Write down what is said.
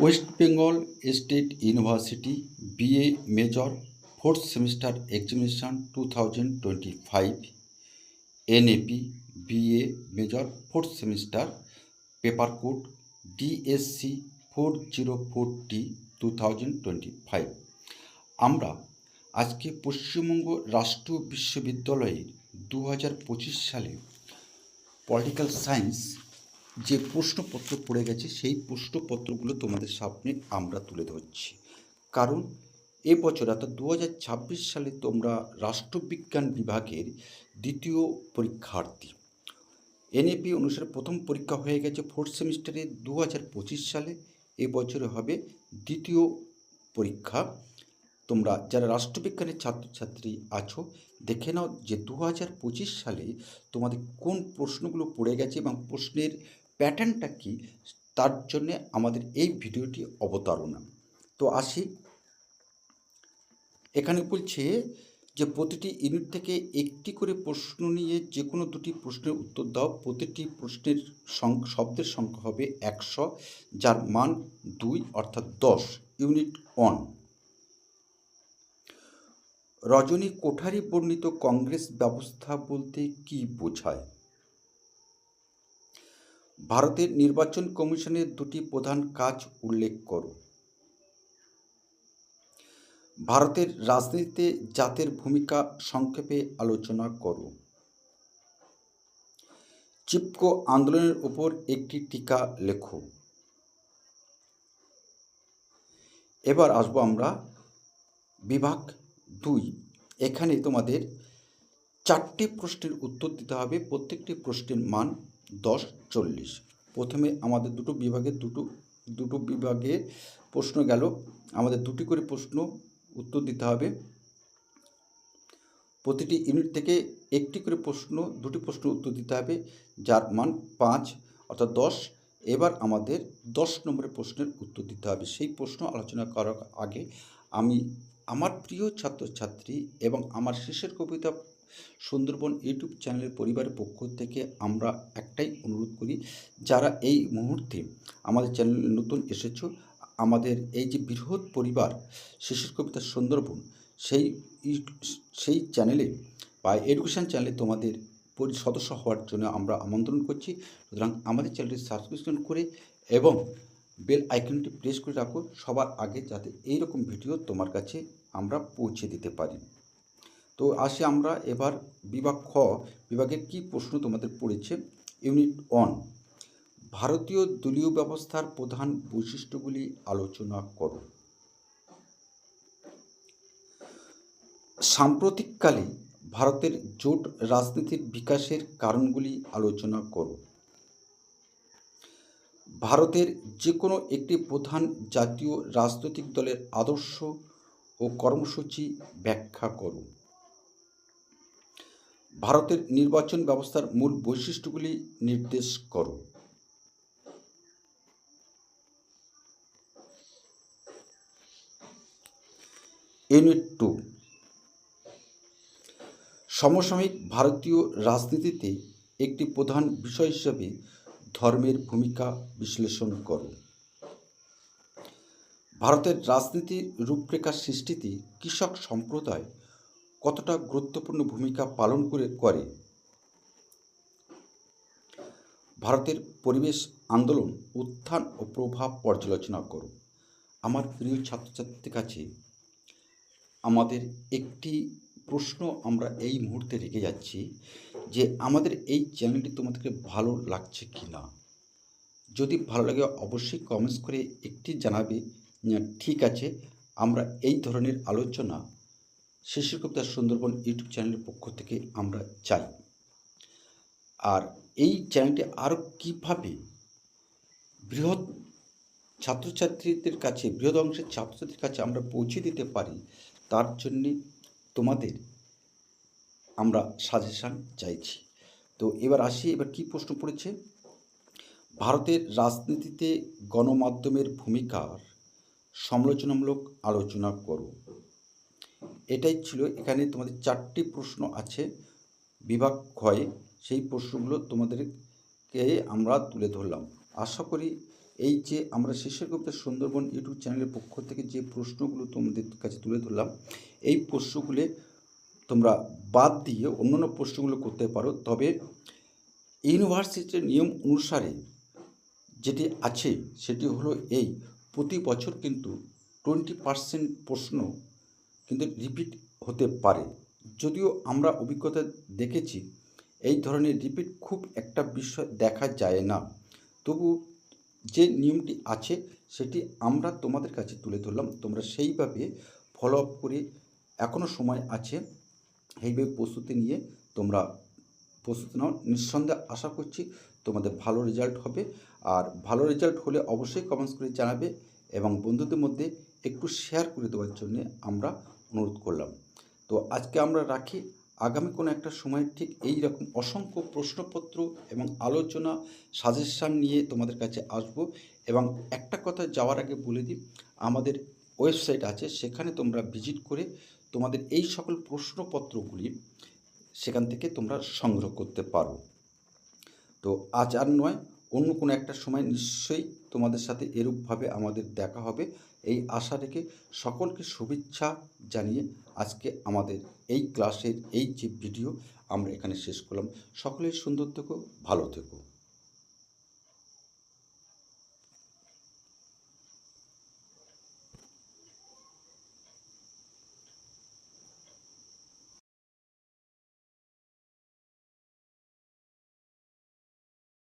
West Bengal state university BA major fourth semester examination 2025 NAP BA major fourth semester paper code DSC 404T 2025। আমরা আজকে পশ্চিমবঙ্গ রাষ্ট্র বিশ্ববিদ্যালয়ের 2025 সালে political science যে প্রশ্নপত্র পড়ে গেছে সেই প্রশ্নপত্রগুলো তোমাদের সামনে আমরা তুলে ধরছি। কারণ এবছর অর্থাৎ 2026 সালে তোমরা রাষ্ট্রবিজ্ঞান বিভাগের দ্বিতীয় পরীক্ষার্থী। এনএপি অনুসারে প্রথম পরীক্ষা হয়ে গেছে ফোর্থ সেমিস্টারে 2025 সালে, এবছরে হবে দ্বিতীয় পরীক্ষা। তোমরা যারা রাষ্ট্রবিজ্ঞানের ছাত্রছাত্রী আছো দেখে নাও যে 2025 সালে তোমাদের কোন প্রশ্নগুলো পড়ে গেছে এবং প্রশ্নের প্যাটার্নটা কী, তার জন্যে আমাদের এই ভিডিওটি অবতারণা। তো আসি, এখানে বলছে যে প্রতিটি ইউনিট থেকে একটি করে প্রশ্ন নিয়ে যে কোনো দুটি প্রশ্নের উত্তর দাও। প্রতিটি প্রশ্নের শব্দের সংখ্যা হবে 100, যার মান 2 অর্থাৎ 10। ইউনিট 1। রজনী কোঠারি বর্ণিত কংগ্রেস ব্যবস্থা বলতে কী বোঝায়? ভারতের নির্বাচন কমিশনের দুটি প্রধান কাজ উল্লেখ করো। ভারতের রাজনীতিতে জাতের ভূমিকা সংক্ষেপে আলোচনা করো। চিপকো আন্দোলনের উপর একটি টিকা লেখো। এবার আসবো আমরা বিভাগ 2। এখানে তোমাদের 4টি প্রশ্নের উত্তর দিতে হবে। প্রত্যেকটি প্রশ্নের মান 10, 40। প্রথমে আমাদের দুটো বিভাগে প্রশ্ন গেল, আমাদের দুটি করে প্রশ্ন উত্তর দিতে হবে। প্রতিটি ইউনিট থেকে একটি করে দুটি প্রশ্ন উত্তর দিতে হবে, যার মান 5 অর্থাৎ 10। এবার আমাদের 10 নম্বরের প্রশ্নের উত্তর দিতে হবে। সেই প্রশ্ন আলোচনা করার আগে আমি আমার প্রিয় ছাত্রছাত্রী এবং আমার শেষের কবিতা সুন্দরবন ইউটিউব চ্যানেলের পরিবারের পক্ষ থেকে আমরা একটাই অনুরোধ করি, যারা এই মুহূর্তে আমাদের চ্যানেলে নতুন এসেছো, আমাদের এই যে বৃহৎ পরিবার শেষের কবিতা সুন্দরবন, সেই চ্যানেলে বা এডুকেশান চ্যানেলে তোমাদের সদস্য হওয়ার জন্য আমরা আমন্ত্রণ করছি। সুতরাং আমাদের চ্যানেলটি সাবস্ক্রিপশন করে এবং বেল আইকনটি প্রেস করে রাখো সবার আগে, যাতে এইরকম ভিডিও তোমার কাছে আমরা পৌঁছে দিতে পারি। তো আসি আমরা এবার বিভাগ খ বিভাগের কী প্রশ্ন তোমাদের পড়েছে। ইউনিট 1, ভারতীয় দলীয় ব্যবস্থার প্রধান বৈশিষ্ট্যগুলি আলোচনা করো। সাম্প্রতিককালে ভারতের জোট রাজনীতির বিকাশের কারণগুলি আলোচনা করো। ভারতের যে কোনো একটি প্রধান জাতীয় রাজনৈতিক দলের আদর্শ ও কর্মসূচি ব্যাখ্যা করো। ভারতের নির্বাচন ব্যবস্থার মূল বৈশিষ্ট্যগুলি নির্দেশ করো। ইউনিট 2, সমসাময়িক ভারতীয় রাজনীতিতে একটি প্রধান বিষয় হিসেবে ধর্মের ভূমিকা বিশ্লেষণ করো। ভারতের রাজনীতির রূপরেখা সৃষ্টিতে কৃষক সম্প্রদায় কতটা গুরুত্বপূর্ণ ভূমিকা পালন করে। ভারতের পরিবেশ আন্দোলন উত্থান ও প্রভাব পর্যালোচনা করো। আমার প্রিয় ছাত্রছাত্রীদের কাছে আমাদের একটি প্রশ্ন আমরা এই মুহূর্তে রেখে যাচ্ছি, যে আমাদের এই চ্যানেলটি তোমাদেরকে ভালো লাগছে কি না। যদি ভালো লাগে অবশ্যই কমেন্টস করে একটি জানাবে, ঠিক আছে, আমরা এই ধরনের আলোচনা শেষের কবিতা সুন্দরবন ইউটিউব চ্যানেলের পক্ষ থেকে আমরা চাই। আর এই চ্যানেলটি আরও কীভাবে বৃহৎ ছাত্রছাত্রীদের কাছে, বৃহৎ অংশের ছাত্রছাত্রীর কাছে আমরা পৌঁছে দিতে পারি, তার জন্যে তোমাদের আমরা সাজেশান চাইছি। তো এবার আসি, এবার কী প্রশ্ন পড়েছে। ভারতের রাজনীতিতে গণমাধ্যমের ভূমিকার সমালোচনামূলক আলোচনা করো। এটাই ছিল, এখানে তোমাদের 4টি প্রশ্ন আছে বিভাগ ক্ষয়ে। সেই প্রশ্নগুলো তোমাদেরকে আমরা তুলে ধরলাম। আশা করি এই যে আমরা শেষের কবিতা সুন্দরবন ইউটিউব চ্যানেলের পক্ষ থেকে যে প্রশ্নগুলো তোমাদের কাছে তুলে ধরলাম, এই প্রশ্নগুলো তোমরা বাদ দিয়ে অন্যান্য প্রশ্নগুলো করতে পারো। তবে ইউনিভার্সিটির নিয়ম অনুসারে যেটি আছে সেটি হলো এই, প্রতি বছর কিন্তু 20% প্রশ্ন কিন্তু রিপিট হতে পারে। যদিও আমরা অভিজ্ঞতা দেখেছি এই ধরনের রিপিট খুব একটা বিষয় দেখা যায় না, তবু যে নিয়মটি আছে সেটি আমরা তোমাদের কাছে তুলে ধরলাম। তোমরা সেইভাবে ফলো আপ করে, এখনও সময় আছে, এইভাবে প্রস্তুতি নিয়ে তোমরা প্রস্তুতি নাও। নিঃসন্দেহে আশা করছি তোমাদের ভালো রেজাল্ট হবে। আর ভালো রেজাল্ট হলে অবশ্যই কমেন্টস করে জানাবে এবং বন্ধুদের মধ্যে একটু শেয়ার করে দেওয়ার জন্যে আমরা অনুরোধ করলাম। তো আজকে আমরা রাখি। আগামী কোনো একটা সময় ঠিক এই রকম অসংখ্য প্রশ্নপত্র এবং আলোচনা, সাজেশান নিয়ে তোমাদের কাছে আসব। এবং একটা কথা যাওয়ার আগে বলে দিই, আমাদের ওয়েবসাইট আছে, সেখানে তোমরা ভিজিট করে তোমাদের এই সকল প্রশ্নপত্রগুলি সেখান থেকে তোমরা সংগ্রহ করতে পারো। তো আজ আর নয়, অন্য কোনো একটা সময় নিশ্চয়ই তোমাদের সাথে এরূপভাবে আমাদের দেখা হবে, এই আশা রেখে সকলকে শুভেচ্ছা জানিয়ে আজকে আমাদের এই ক্লাসের এই যে ভিডিও আমরা এখানে শেষ করলাম। সকলেই সুন্দর থেকো, ভালো থেকো।